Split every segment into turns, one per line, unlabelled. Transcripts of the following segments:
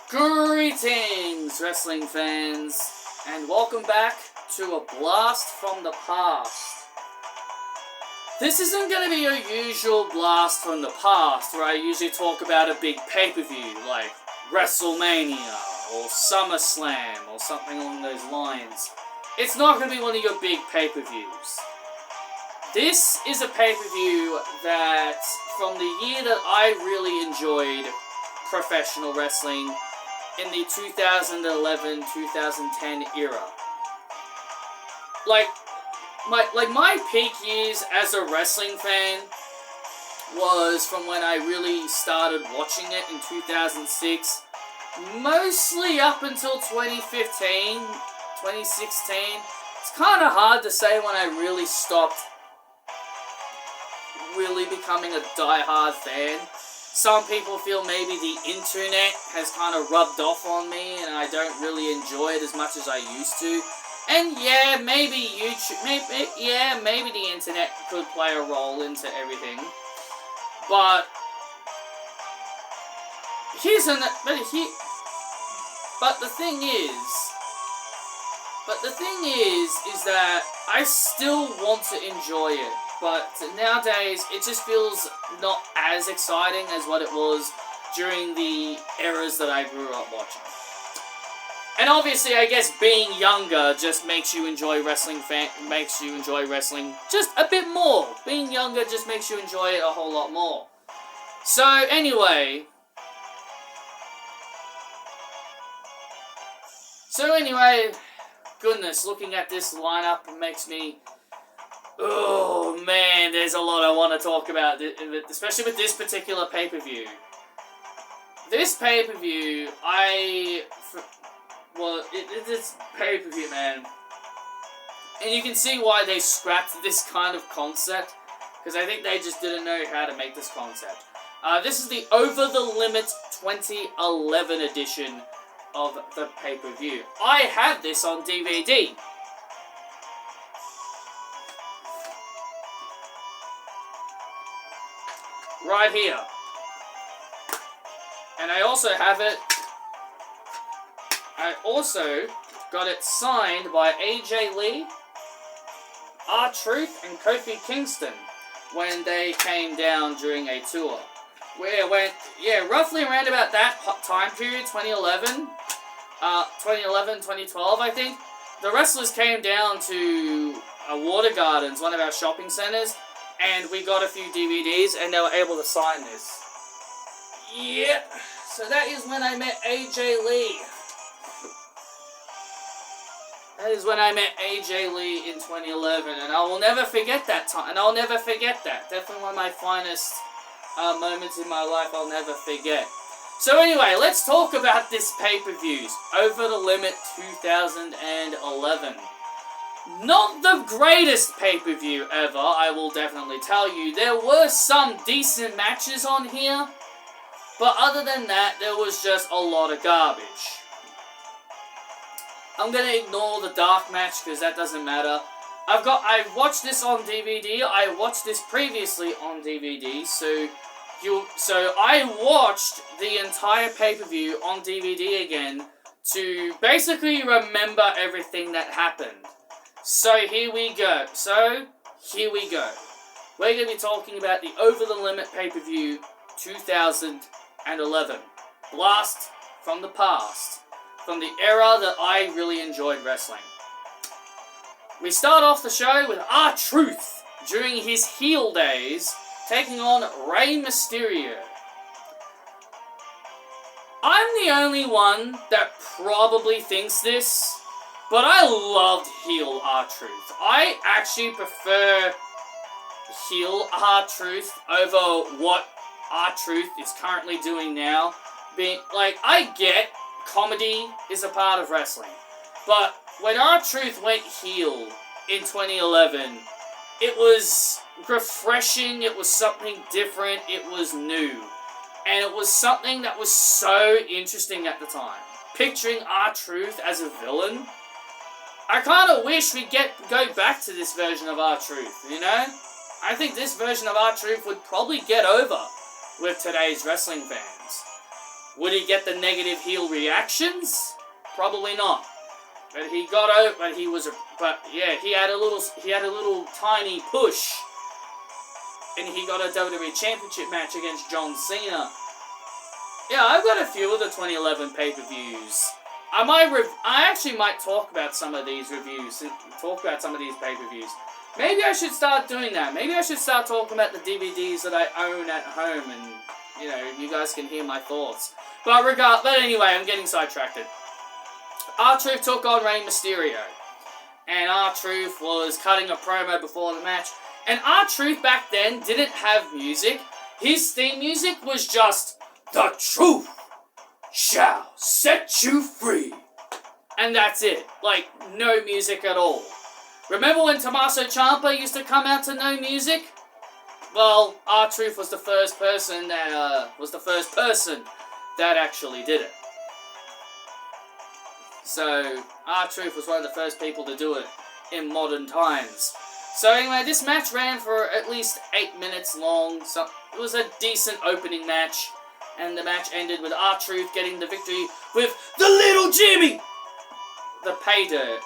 Greetings, wrestling fans, and welcome back to a blast from the past. This isn't going to be your usual blast from the past, where I usually talk about a big pay-per-view, like WrestleMania, or SummerSlam, or something along those lines. It's not going to be one of your big pay-per-views. This is a pay-per-view that, from the year that I really enjoyed professional wrestling, in the 2011-2010 era. My peak years as a wrestling fan was from when I really started watching it in 2006, mostly up until 2015, 2016. It's kind of hard to say when I really stopped really becoming a die-hard fan. Some people feel maybe the internet has kind of rubbed off on me and I don't really enjoy it as much as I used to. And yeah, maybe YouTube, maybe the internet could play a role into everything. But the thing is that I still want to enjoy it. But nowadays, it just feels not as exciting as what it was during the eras that I grew up watching. And obviously, I guess being younger just makes you enjoy wrestling just a bit more. Being younger just makes you enjoy it a whole lot more. So anyway, goodness, looking at this lineup makes me... Oh man, there's a lot I want to talk about, especially with this particular pay-per-view. This pay-per-view, it's pay-per-view, man. And you can see why they scrapped this kind of concept, because I think they just didn't know how to make this concept. This is the Over the Limit 2011 edition of the pay-per-view. I had this on DVD. Right here. And I also have it... I also got it signed by AJ Lee, R-Truth, and Kofi Kingston when they came down during a tour. Where it went, roughly around about that time period, 2011, 2012, I think. The wrestlers came down to Water Gardens, one of our shopping centers, and we got a few DVDs, and they were able to sign this. Yep. So that is when I met AJ Lee. That is when I met AJ Lee in 2011, and I will never forget that time. And I'll never forget that. Definitely one of my finest moments in my life I'll never forget. So anyway, let's talk about this pay-per-views. Over the Limit 2011. Not the greatest pay-per-view ever, I will definitely tell you. There were some decent matches on here, but other than that, there was just a lot of garbage. I'm gonna ignore the dark match, because that doesn't matter. I watched this on DVD, I watched this previously on DVD, so I watched the entire pay-per-view on DVD again, to basically remember everything that happened. So here we go. We're going to be talking about the Over the Limit pay-per-view 2011. Blast from the past. From the era that I really enjoyed wrestling. We start off the show with R-Truth during his heel days, taking on Rey Mysterio. I'm the only one that probably thinks this, but I loved heel R-Truth. I actually prefer heel R-Truth over what R-Truth is currently doing now. I get comedy is a part of wrestling, but when R-Truth went heel in 2011, it was refreshing, it was something different, it was new. And it was something that was so interesting at the time. Picturing R-Truth as a villain, I kind of wish we'd go back to this version of R-Truth, you know? I think this version of R-Truth would probably get over with today's wrestling fans. Would he get the negative heel reactions? Probably not. But he got out. But he was. But yeah, he had a little tiny push, and he got a WWE Championship match against John Cena. Yeah, I've got a few of the 2011 pay-per-views. I actually might talk about some of these reviews, talk about some of these pay-per-views. Maybe I should start doing that. Maybe I should start talking about the DVDs that I own at home, and, you know, you guys can hear my thoughts. But anyway, I'm getting sidetracked. R-Truth took on Rey Mysterio. And R-Truth was cutting a promo before the match. And R-Truth back then didn't have music. His theme music was just, "The truth shall set you free." And that's it. Like, no music at all. Remember when Tommaso Ciampa used to come out to no music? Well, R-Truth was the first person that actually did it. So, R-Truth was one of the first people to do it in modern times. So anyway, this match ran for at least 8 minutes long. So it was a decent opening match. And the match ended with R-Truth getting the victory with the Little Jimmy! The pay dirt.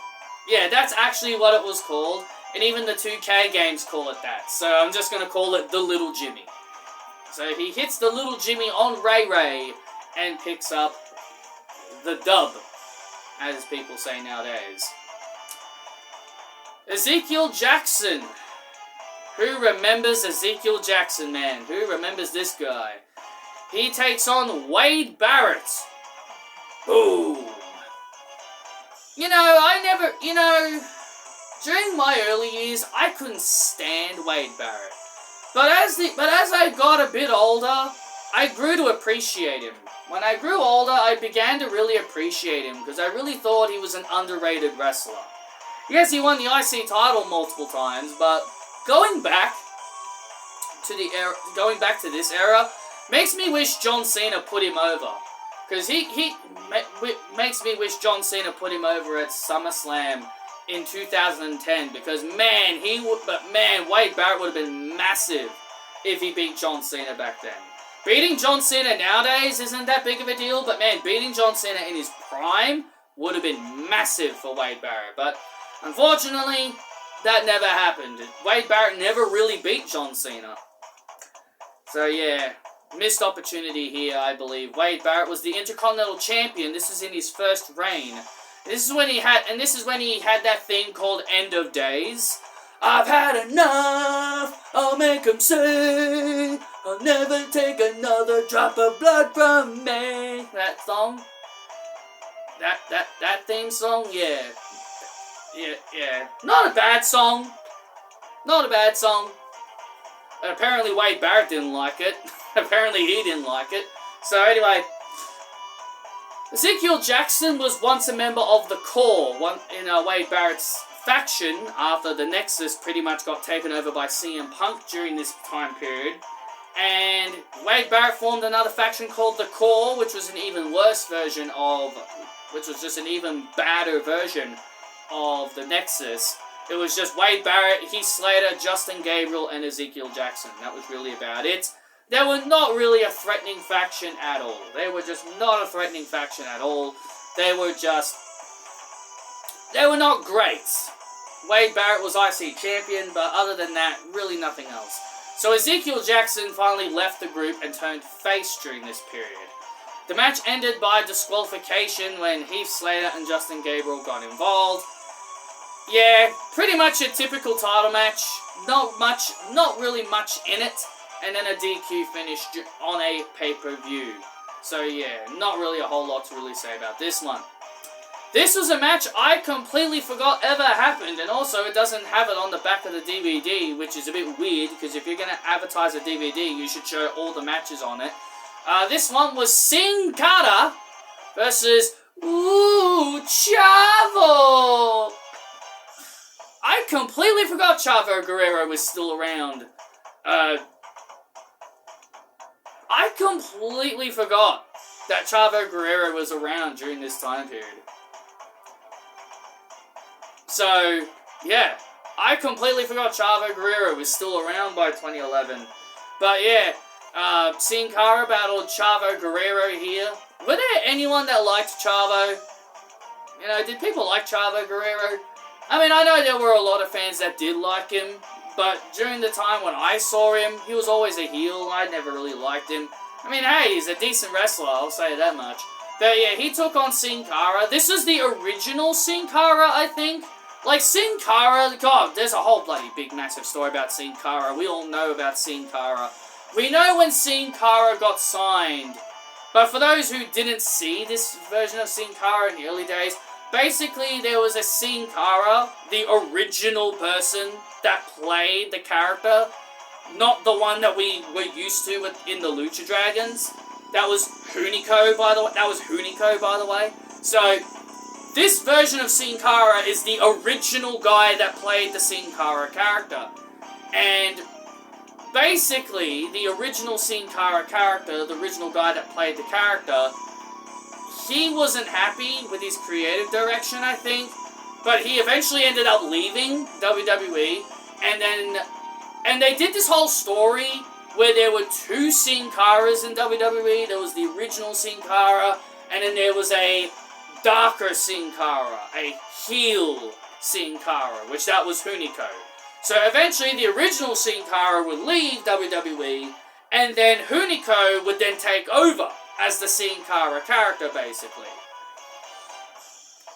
Yeah, that's actually what it was called. And even the 2K games call it that. So I'm just going to call it the Little Jimmy. So he hits the Little Jimmy on Ray and picks up the dub, as people say nowadays. Ezekiel Jackson. Who remembers Ezekiel Jackson, man? Who remembers this guy? He takes on Wade Barrett. Boom. During my early years, I couldn't stand Wade Barrett. But as I got a bit older, I grew to appreciate him. When I grew older, I began to really appreciate him because I really thought he was an underrated wrestler. Yes, he won the IC title multiple times, but going back to this era, makes me wish John Cena put him over. Because he makes me wish John Cena put him over at SummerSlam in 2010. Because man, Wade Barrett would have been massive if he beat John Cena back then. Beating John Cena nowadays isn't that big of a deal, but man, beating John Cena in his prime would have been massive for Wade Barrett. But unfortunately, that never happened. Wade Barrett never really beat John Cena. So yeah, missed opportunity here, I believe. Wade Barrett was the Intercontinental Champion. This is in his first reign. This is when he had that thing called End of Days. I've had enough, I'll make him say, I'll never take another drop of blood from me. That song? That theme song? Yeah. Yeah. Not a bad song. Not a bad song. And apparently Wade Barrett didn't like it. Apparently he didn't like it. So anyway, Ezekiel Jackson was once a member of the Core, in Wade Barrett's faction after the Nexus pretty much got taken over by CM Punk during this time period. And Wade Barrett formed another faction called the Core, which was an even worse version which was just an even badder version of the Nexus. It was just Wade Barrett, Heath Slater, Justin Gabriel, and Ezekiel Jackson. That was really about it. They were not really a threatening faction at all. They were just not a threatening faction at all. They were not great. Wade Barrett was IC champion, but other than that, really nothing else. So Ezekiel Jackson finally left the group and turned face during this period. The match ended by disqualification when Heath Slater and Justin Gabriel got involved. Yeah, pretty much a typical title match. Not really much in it. And then a DQ finish on a pay-per-view. So yeah, not really a whole lot to really say about this one. This was a match I completely forgot ever happened, and also it doesn't have it on the back of the DVD, which is a bit weird, because if you're going to advertise a DVD, you should show all the matches on it. This one was Sin Cara versus Chavo. I completely forgot Chavo Guerrero was still around. I completely forgot that Chavo Guerrero was around during this time period. So, yeah, I completely forgot Chavo Guerrero was still around by 2011. But yeah, Sin Cara battled Chavo Guerrero here. Were there anyone that liked Chavo? You know, did people like Chavo Guerrero? I mean, I know there were a lot of fans that did like him, but during the time when I saw him, he was always a heel. I never really liked him. I mean, hey, he's a decent wrestler, I'll say that much. But yeah, he took on Sin Cara. This was the original Sin Cara, I think. Like, Sin Cara, God, there's a whole bloody big massive story about Sin Cara. We all know about Sin Cara. We know when Sin Cara got signed. But for those who didn't see this version of Sin Cara in the early days, basically there was a Sin Cara, the original person that played the character, not the one that we were used to in the Lucha Dragons. That was Hunico, by the way. So, this version of Sin Cara is the original guy that played the Sin Cara character. And basically, the original Sin Cara character, the original guy that played the character, he wasn't happy with his creative direction, I think. But he eventually ended up leaving WWE. And they did this whole story where there were two Sin Caras in WWE. There was the original Sin Cara, and then there was a darker Sin Cara, a heel Sin Cara, which that was Hunico. So eventually the original Sin Cara would leave WWE, and then Hunico would then take over as the Sin Cara character, basically.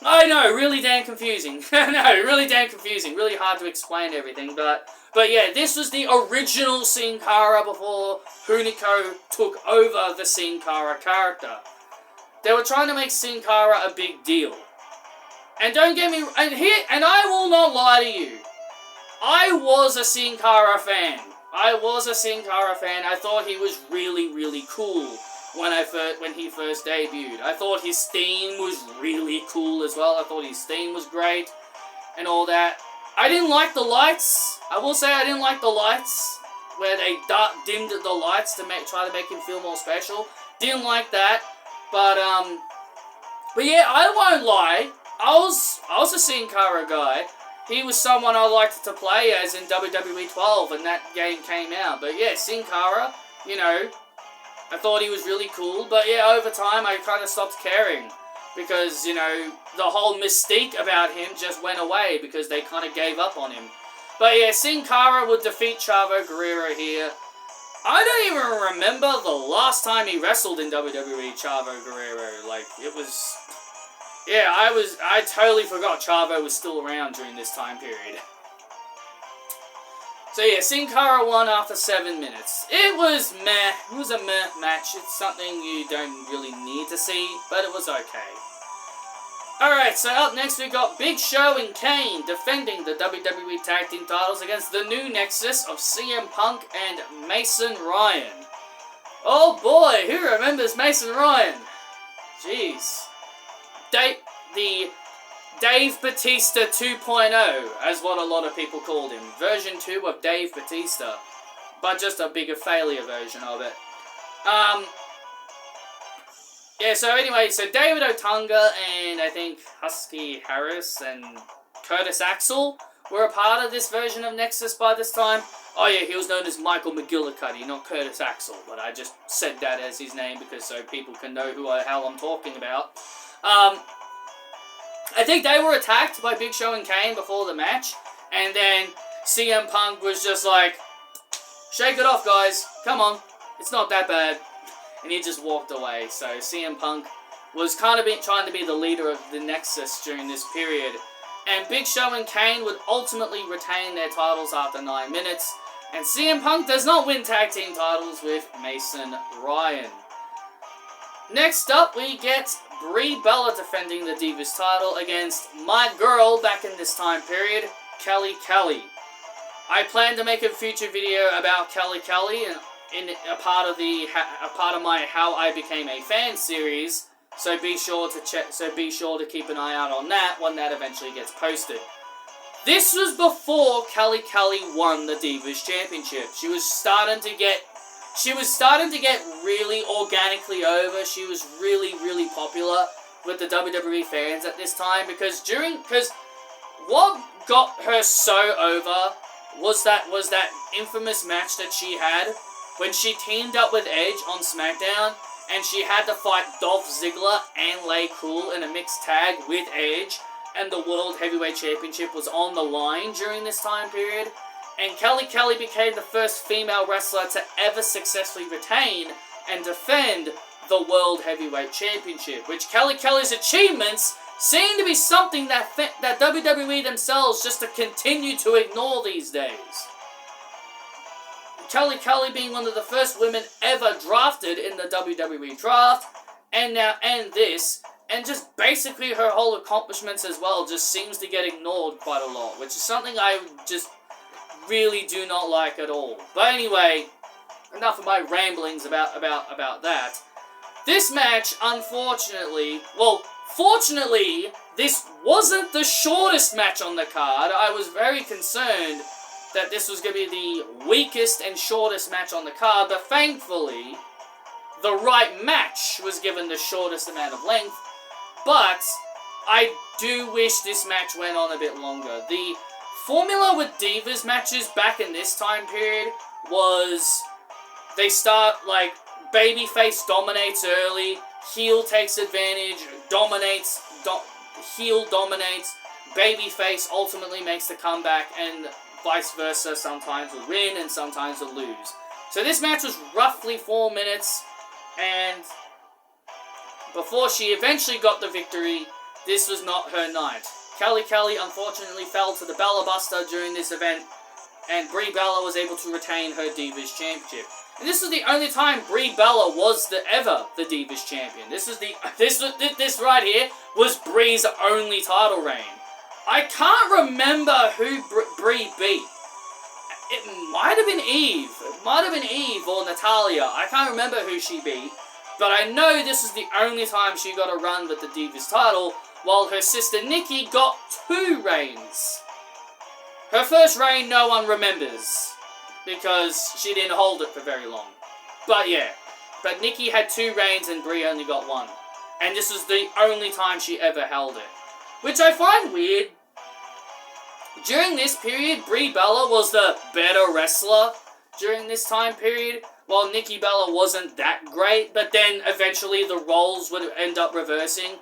I know, really damn confusing. Really hard to explain everything, but yeah, this was the original Sin Cara before Hunico took over the Sin Cara character. They were trying to make Sin Cara a big deal. And don't get me... And I will not lie to you. I was a Sin Cara fan. I thought he was really, really cool when he first debuted. I thought his theme was really cool as well. I thought his theme was great and all that. I didn't like the lights. I will say I didn't like the lights where they dimmed the lights to try to make him feel more special. Didn't like that. But yeah, I won't lie. I was a Sin Cara guy. He was someone I liked to play as in WWE 12 when that game came out. But yeah, Sin Cara, you know, I thought he was really cool. But yeah, over time I kind of stopped caring. Because, you know, the whole mystique about him just went away because they kind of gave up on him. But yeah, Sin Cara would defeat Chavo Guerrero here. I don't even remember the last time he wrestled in WWE, Chavo Guerrero. Like, it was... Yeah, I totally forgot Chavo was still around during this time period. So yeah, Sin Cara won after 7 minutes. It was meh. It was a meh match. It's something you don't really need to see, but it was okay. Alright, so up next we got Big Show and Kane defending the WWE Tag Team titles against the new nexus of CM Punk and Mason Ryan. Oh boy, who remembers Mason Ryan? Jeez. The Dave Batista 2.0, as what a lot of people called him. Version 2 of Dave Batista. But just a bigger failure version of it. Yeah, so anyway, so David Otunga and I think Husky Harris and Curtis Axel were a part of this version of Nexus by this time. Oh yeah, he was known as Michael McGillicuddy, not Curtis Axel, but I just said that as his name because so people can know who the hell I'm talking about. I think they were attacked by Big Show and Kane before the match, and then CM Punk was just like, shake it off guys, come on, it's not that bad. And he just walked away. So CM Punk was kind of trying to be the leader of the Nexus during this period. And Big Show and Kane would ultimately retain their titles after 9 minutes. And CM Punk does not win tag team titles with Mason Ryan. Next up, we get Brie Bella defending the Divas title against my girl back in this time period, Kelly Kelly. I plan to make a future video about Kelly Kelly and in a part of my How I Became a Fan series, so be sure to keep an eye out on that when that eventually gets posted. This was before Kelly Kelly won the Divas Championship. She was starting to get really organically over. She was really, really popular with the WWE fans at this time because what got her so over was that infamous match that she had when she teamed up with Edge on SmackDown, and she had to fight Dolph Ziggler and Lay Cool in a mixed tag with Edge, and the World Heavyweight Championship was on the line during this time period, and Kelly became the first female wrestler to ever successfully retain and defend the World Heavyweight Championship, which Kelly's achievements seem to be something that WWE themselves just to continue to ignore these days. Kelly being one of the first women ever drafted in the WWE draft, and just basically her whole accomplishments as well just seems to get ignored quite a lot, which is something I just really do not like at all. But anyway, enough of my ramblings about that. This match, fortunately, this wasn't the shortest match on the card. I was very concerned that this was going to be the weakest and shortest match on the card, but thankfully, the right match was given the shortest amount of length, but I do wish this match went on a bit longer. The formula with Divas matches back in this time period was, they start, like, babyface dominates early, heel takes advantage, heel dominates, babyface ultimately makes the comeback, and vice versa, sometimes will win and sometimes will lose. So this match was roughly 4 minutes, and before she eventually got the victory, this was not her night. Kelly unfortunately fell to the Bella Buster during this event, and Brie Bella was able to retain her Divas Championship. And this was the only time Brie Bella was ever the Divas Champion. This right here was Brie's only title reign. I can't remember who Brie beat. It might have been Eve. It might have been Eve or Natalya. I can't remember who she beat. But I know this is the only time she got a run with the Divas title, while her sister Nikki got 2 reigns. Her first reign no one remembers, because she didn't hold it for very long. But yeah, but Nikki had 2 reigns and Brie only got 1. And this was the only time she ever held it. Which I find weird. During this period, Brie Bella was the better wrestler during this time period, while Nikki Bella wasn't that great, but then eventually the roles would end up reversing.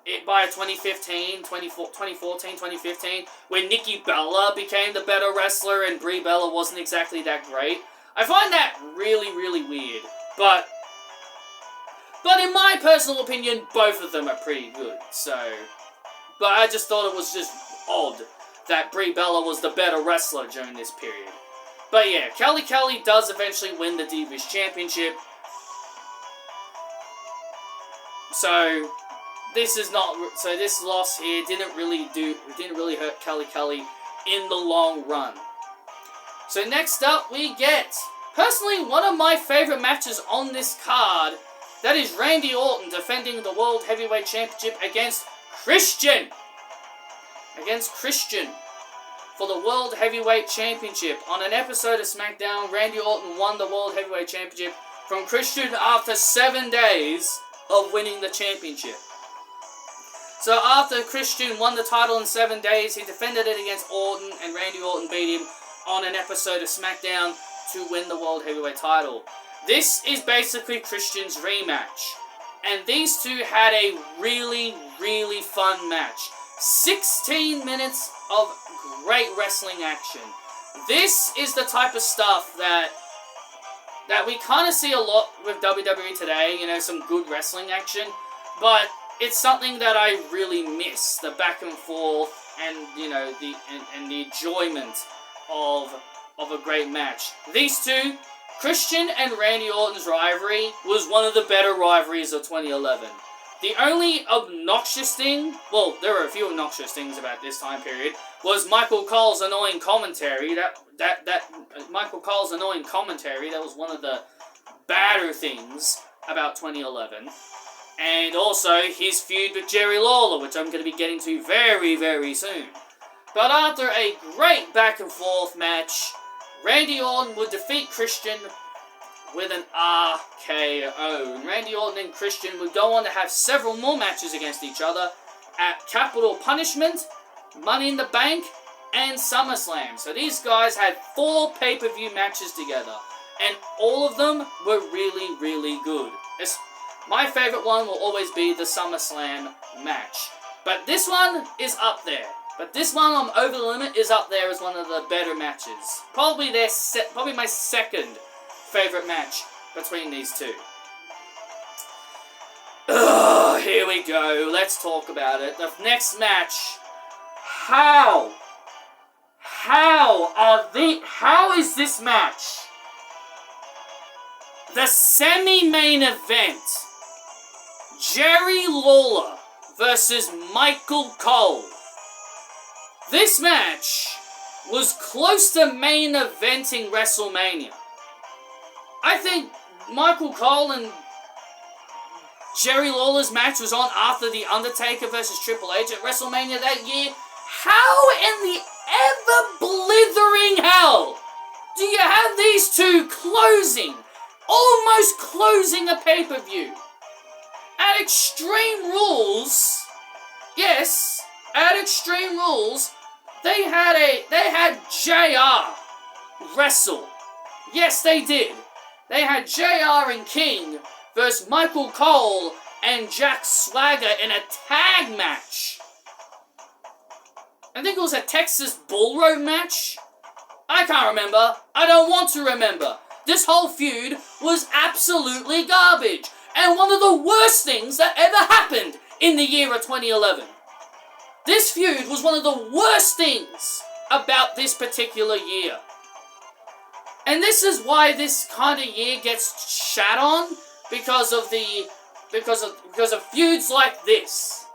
It by 2014, 2015, when Nikki Bella became the better wrestler and Brie Bella wasn't exactly that great. I find that really, really weird. But in my personal opinion, both of them are pretty good, so... But I just thought it was just odd that Brie Bella was the better wrestler during this period. But yeah, Kelly does eventually win the Divas Championship. So this loss here didn't really hurt Kelly in the long run. So next up we get, personally, one of my favorite matches on this card. That is Randy Orton defending the World Heavyweight Championship against Christian for the World Heavyweight Championship. On an episode of SmackDown, Randy Orton won the World Heavyweight Championship from Christian after 7 days of winning the championship. So after Christian won the title in 7 days, he defended it against Orton, and Randy Orton beat him on an episode of SmackDown to win the World Heavyweight title. This is basically Christian's rematch. And these two had a really, really fun match. 16 minutes of great wrestling action. This is the type of stuff that we kind of see a lot with WWE today, you know, some good wrestling action, but it's something that I really miss, the back and forth and, you know, the enjoyment of a great match. These two, Christian and Randy Orton's rivalry, was one of the better rivalries of 2011. The only obnoxious thing, well, there were a few obnoxious things about this time period, was Michael Cole's annoying commentary. Michael Cole's annoying commentary, that was one of the badder things about 2011. And also his feud with Jerry Lawler, which I'm going to be getting to very, very soon. But after a great back and forth match, Randy Orton would defeat Christian with an RKO. And Randy Orton and Christian would go on to have several more matches against each other at Capital Punishment, Money in the Bank, and SummerSlam. So these guys had 4 pay-per-view matches together. and all of them were really, really good. My favourite one will always be the SummerSlam match. But this one is up there. But this one on Over the Limit is up there as one of the better matches. Probably my second favourite match between these two. Ugh, here we go. Let's talk about it. The next match. How is this match the semi-main event? Jerry Lawler versus Michael Cole. This match was close to main eventing WrestleMania. I think Michael Cole and Jerry Lawler's match was on after The Undertaker versus Triple H at WrestleMania that year. How in the ever-blithering hell do you have these two almost closing a pay-per-view? At Extreme Rules, yes, at Extreme Rules, they had JR wrestle. Yes, they did. They had JR and King versus Michael Cole and Jack Swagger in a tag match. I think it was a Texas Bull Rope match. I can't remember. I don't want to remember. This whole feud was absolutely garbage. And one of the worst things that ever happened in the year of 2011. This feud was one of the worst things about this particular year. And this is why this kind of year gets shat on because of feuds like this.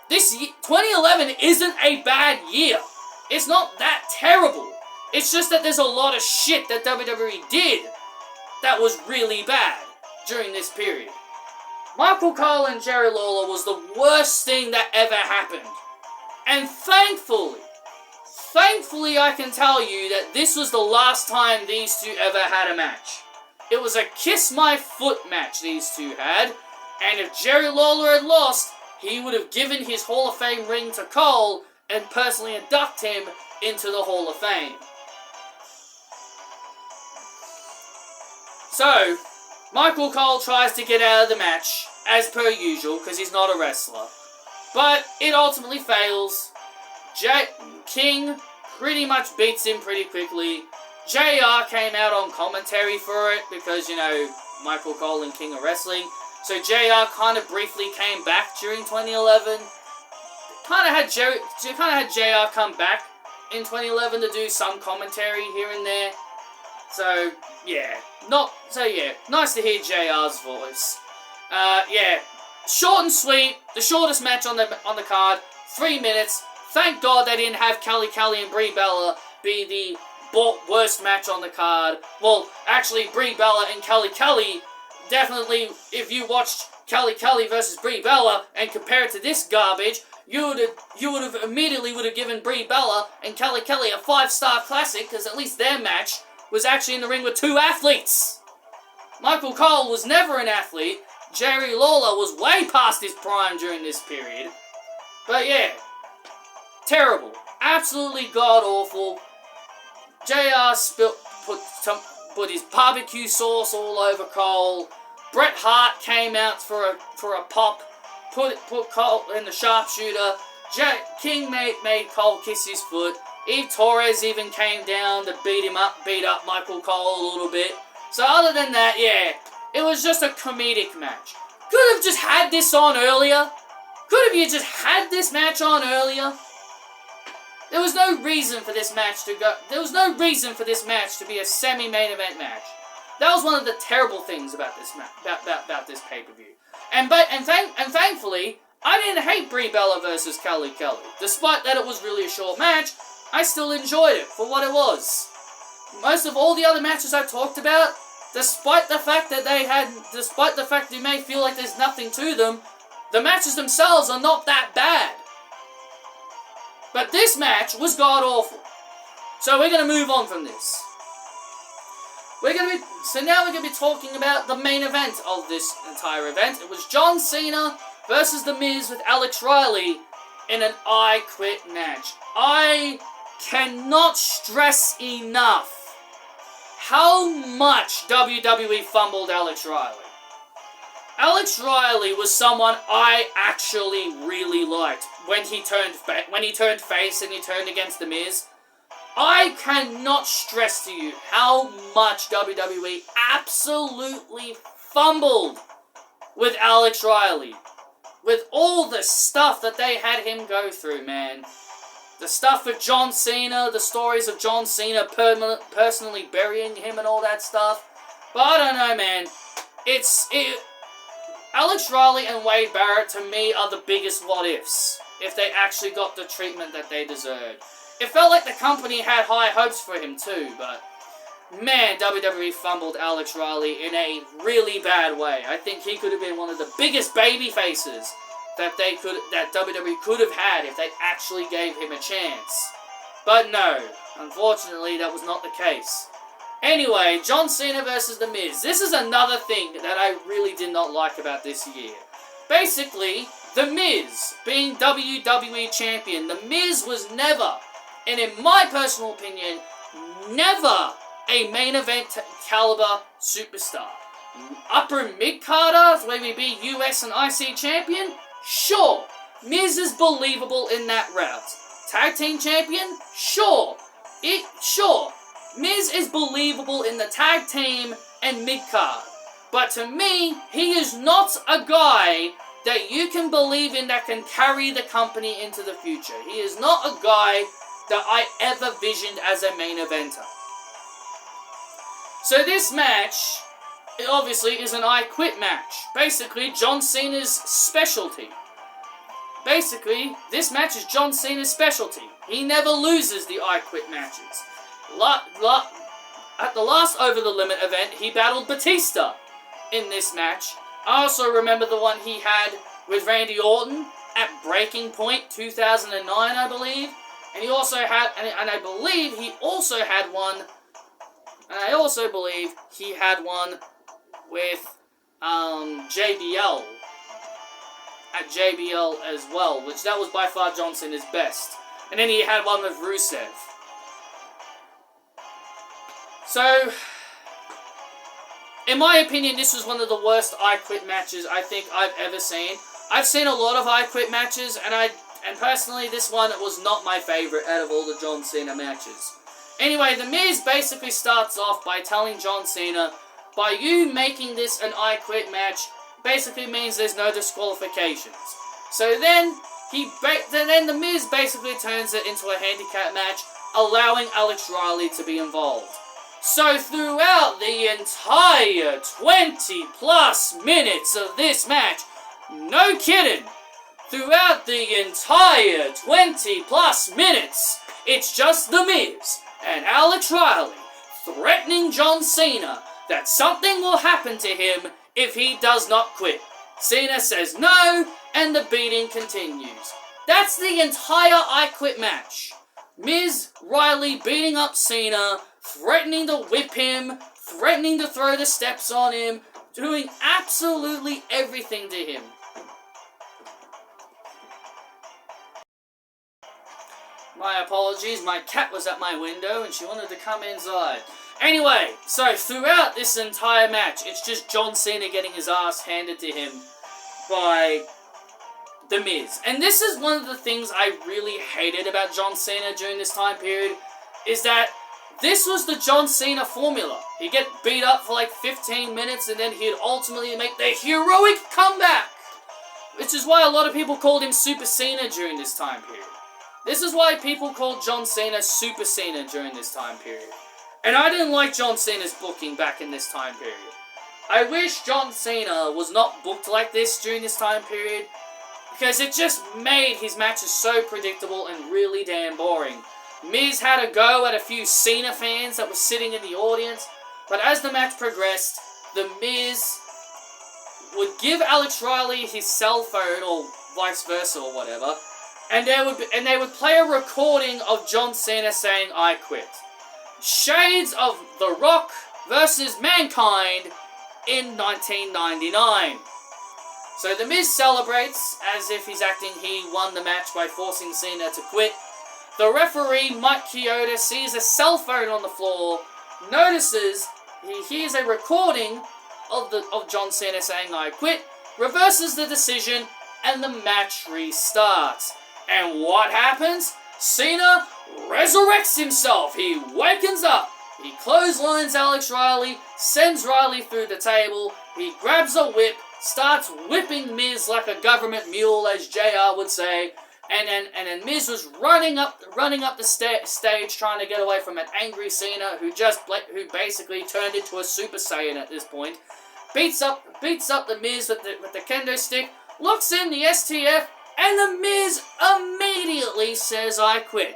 This year, 2011 isn't a bad year. It's not that terrible. It's just that there's a lot of shit that WWE did that was really bad during this period. Michael Cole and Jerry Lawler was the worst thing that ever happened. And thankfully I can tell you that this was the last time these two ever had a match. It was a kiss my foot match these two had, and if Jerry Lawler had lost, he would have given his Hall of Fame ring to Cole and personally induct him into the Hall of Fame. So, Michael Cole tries to get out of the match, as per usual, because he's not a wrestler. But it ultimately fails. King pretty much beats him pretty quickly. JR came out on commentary for it, because, you know, Michael Cole and King are wrestling. So JR kind of briefly came back during 2011. Kind of had JR come back in 2011 to do some commentary here and there. So yeah, nice to hear JR's voice. Yeah, short and sweet. The shortest match on the card, 3 minutes. Thank God they didn't have Kelly and Brie Bella be the worst match on the card. Well, actually, Brie Bella and Kelly. Definitely, if you watched Kelly versus Brie Bella and compare it to this garbage, you would have immediately given Brie Bella and Kelly a 5-star classic, because at least their match was actually in the ring with 2 athletes. Michael Cole was never an athlete. Jerry Lawler was way past his prime during this period. But yeah, terrible, absolutely god awful. JR put his barbecue sauce all over Cole. Bret Hart came out for a pop, put Cole in the sharpshooter. King made Cole kiss his foot. Eve Torres even came down to beat up Michael Cole a little bit. So other than that, yeah, it was just a comedic match. Could have just had this on earlier. Could have you just had this match on earlier? There was no reason for this match to go. There was no reason for this match to be a semi-main event match. That was one of the terrible things about this about this pay-per-view. And thankfully, I didn't hate Brie Bella versus Kelly. Despite that it was really a short match, I still enjoyed it for what it was. Most of all the other matches I talked about, despite the fact you may feel like there's nothing to them, the matches themselves are not that bad. But this match was god-awful. So we're going to move on from this. Now we're going to be talking about the main event of this entire event. It was John Cena versus The Miz with Alex Riley in an I Quit match. I cannot stress enough how much WWE fumbled Alex Riley. Alex Riley was someone I actually really liked when he turned face and he turned against The Miz. I cannot stress to you how much WWE absolutely fumbled with Alex Riley. With all the stuff that they had him go through, man. The stuff with John Cena, the stories of John Cena personally burying him and all that stuff. But I don't know, man. Alex Riley and Wade Barrett, to me, are the biggest what-ifs. If they actually got the treatment that they deserved. It felt like the company had high hopes for him too, but man, WWE fumbled Alex Riley in a really bad way. I think he could have been one of the biggest baby faces that WWE could have had if they actually gave him a chance. But no, unfortunately, that was not the case. Anyway, John Cena versus The Miz. This is another thing that I really did not like about this year. Basically, The Miz being WWE Champion. The Miz was never, and in my personal opinion, never a main event caliber superstar. Upper mid-carder, maybe US and IC champion? Sure. Miz is believable in that route. Tag team champion? Sure. Sure. Miz is believable in the tag team and mid-card. But to me, he is not a guy that you can believe in that can carry the company into the future. He is not a guy that I ever visioned as a main eventer. So this match, it obviously, is an I Quit match. Basically, John Cena's specialty. Basically, this match is John Cena's specialty. He never loses the I Quit matches. At the last Over the Limit event, he battled Batista in this match. I also remember the one he had with Randy Orton at Breaking Point 2009, I believe. And he also had, and I believe he also had one, and I also believe he had one with JBL. At JBL as well, which that was by far John Cena's best. And then he had one with Rusev. So, in my opinion, this was one of the worst I Quit matches I think I've ever seen. I've seen a lot of I Quit matches, and personally, this one was not my favorite out of all the John Cena matches. Anyway, The Miz basically starts off by telling John Cena, by you making this an I Quit match, basically means there's no disqualifications. So then, The Miz basically turns it into a handicap match, allowing Alex Riley to be involved. So throughout the entire 20 plus minutes of this match, no kidding, throughout the entire 20 plus minutes, it's just The Miz and Alex Riley threatening John Cena that something will happen to him if he does not quit. Cena says no, and the beating continues. That's the entire I Quit match. Miz, Riley beating up Cena, threatening to whip him, threatening to throw the steps on him, doing absolutely everything to him. My apologies, my cat was at my window and she wanted to come inside. Anyway, so throughout this entire match, it's just John Cena getting his ass handed to him by The Miz. And this is one of the things I really hated about John Cena during this time period, is that this was the John Cena formula. He'd get beat up for like 15 minutes and then he'd ultimately make the heroic comeback. Which is why a lot of people called him Super Cena during this time period. This is why people called John Cena Super Cena during this time period. And I didn't like John Cena's booking back in this time period. I wish John Cena was not booked like this during this time period, because it just made his matches so predictable and really damn boring. Miz had a go at a few Cena fans that were sitting in the audience, but as the match progressed, The Miz would give Alex Riley his cell phone, or vice versa or whatever, and they would play a recording of John Cena saying, "I quit." Shades of The Rock versus Mankind in 1999. So The Miz celebrates as if he's acting he won the match by forcing Cena to quit. The referee, Mike Chioda, sees a cell phone on the floor notices, he hears a recording of John Cena saying "I quit," reverses the decision, and the match restarts. And what happens? Cena resurrects himself. He wakens up. He clotheslines Alex Riley, sends Riley through the table. He grabs a whip, starts whipping Miz like a government mule, as JR would say. And then Miz was running up the stage, trying to get away from an angry Cena who basically turned into a Super Saiyan at this point. Beats up the Miz with the kendo stick, locks in the STF, and the Miz immediately says "I quit."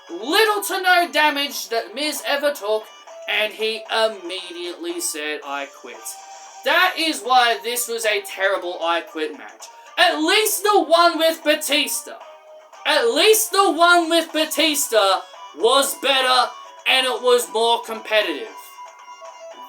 Little to no damage that Miz ever took, and he immediately said "I quit." That is why this was a terrible "I quit" match. At least the one with Batista. At least the one with Batista was better, and it was more competitive.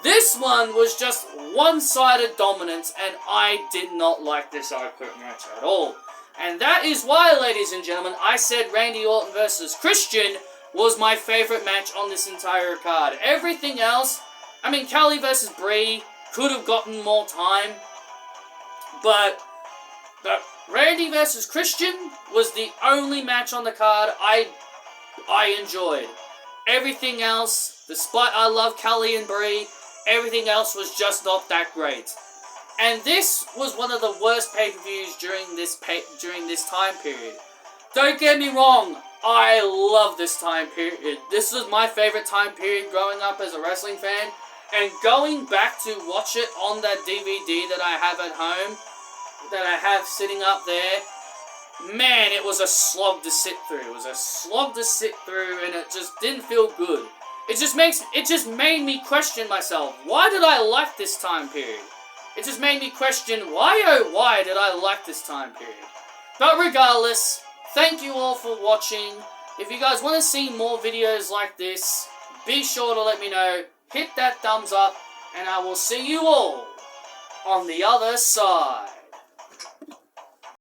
This one was just one-sided dominance, and I did not like this "I quit" match at all. And that is why, ladies and gentlemen, I said Randy Orton versus Christian was my favorite match on this entire card. Everything else, I mean, Kelly versus Brie could have gotten more time, but Randy versus Christian was the only match on the card I enjoyed. Everything else, despite I love Kelly and Brie, everything else was just not that great. And this was one of the worst pay-per-views during this time period. Don't get me wrong, I love this time period. This was my favorite time period growing up as a wrestling fan. And going back to watch it on that DVD that I have at home, that I have sitting up there, man, it was a slog to sit through. It was a slog to sit through, and it just didn't feel good. It just made me question myself. Why did I like this time period? It just made me question, why did I like this time period? But regardless, thank you all for watching. If you guys want to see more videos like this, be sure to let me know. Hit that thumbs up, and I will see you all on the other side.